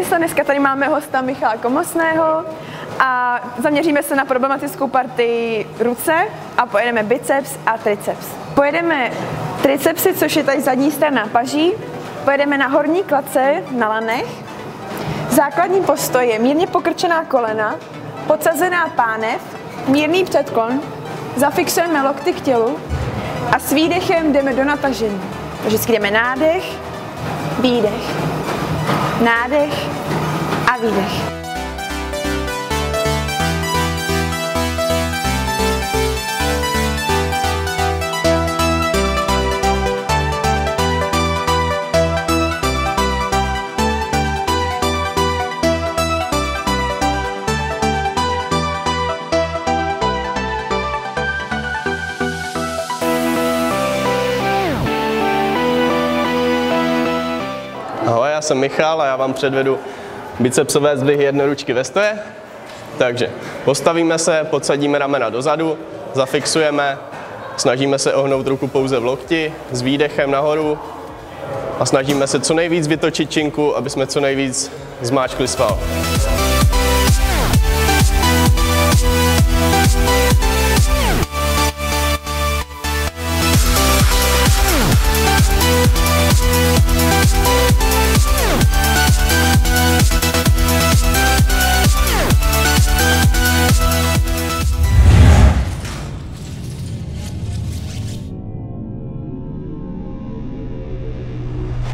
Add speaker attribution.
Speaker 1: se, dneska tady máme hosta Michala Komosného a zaměříme se na problematickou partii ruce a pojedeme biceps a triceps. Pojedeme tricepsy, což je tady zadní strana paží, pojedeme na horní kladce na lanech. Základní postoj je mírně pokrčená kolena, podsazená pánev, mírný předklon, zafixujeme lokty k tělu a s výdechem jdeme do natažení. Vždycky jdeme nádech, výdech, nádech a výdech.
Speaker 2: Ahoj, já jsem Michal a já vám předvedu bicepsové zdvihy jednoručky ve stoje. Takže postavíme se, podsadíme ramena dozadu, zafixujeme, snažíme se ohnout ruku pouze v lokti, s výdechem nahoru a snažíme se co nejvíc vytočit činku, aby jsme co nejvíc zmáčkli sval.